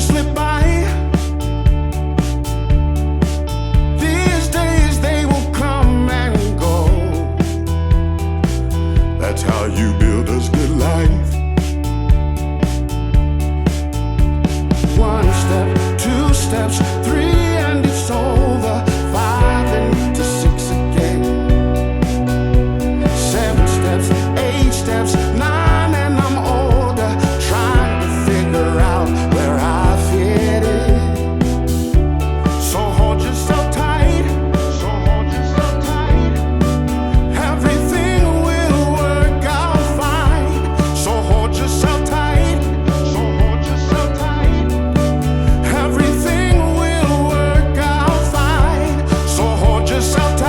just slip by. These days they will come and go. That's how you build a good life. One step, two steps, three, and it's over. Five and to six again. 7 steps, 8 steps, 9, and I'm older, trying to figure out where I fit in. So hold yourself tight, so hold yourself tight. Everything will work out fine. So hold yourself tight, so hold yourself tight. Everything will work out fine. So hold yourself tight.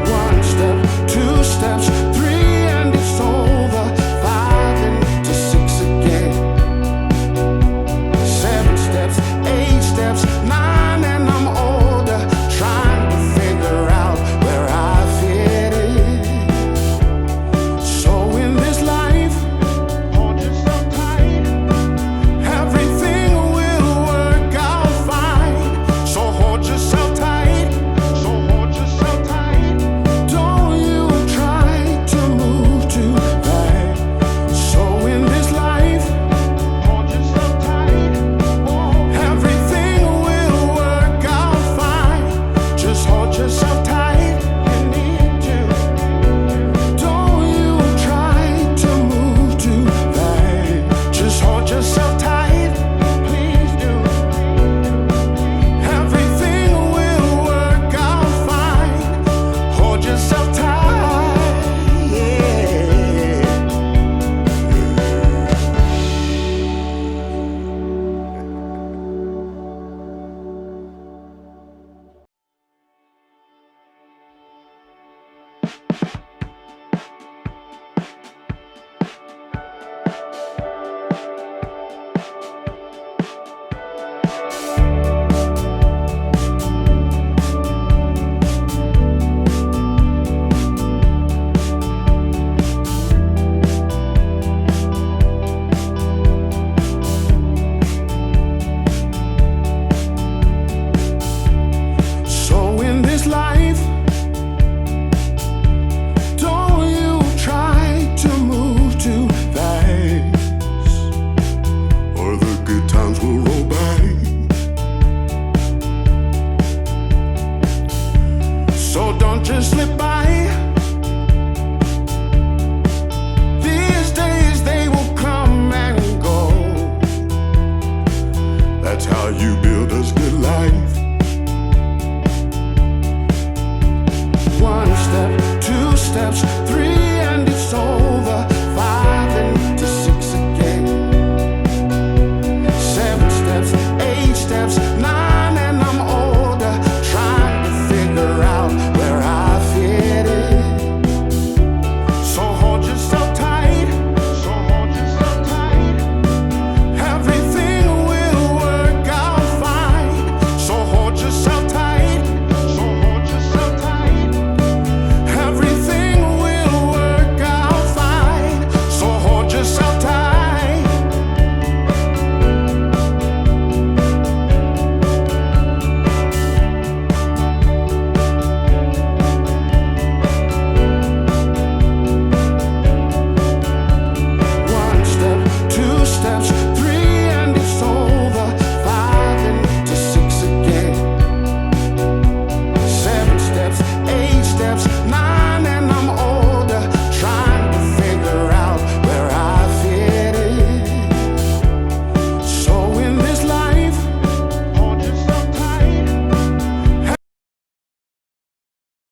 One step, 2 steps, 3, and it's over. 5 and to 6 again. 7 steps, 8 steps, 9, and I'm older, trying to figure out where I fit in. So in this life, hold yourself tight. Everything will work out fine. So hold yourself tight, so hold yourself tight. Don't you try to move too fast. So in this life, hold yourself tight. Everything will work out fine. Just hold yourself tight. You need to. Don't you try to move too fast. Just hold yourself tight. Please do. Everything will work out fine. Hold yourself tight. Yeah. So in this life, don't you try to move too fast, or the good times will roll by. So don't just slip by. These days they will come and go. That's how you build a good life. One step, 2 steps, 3,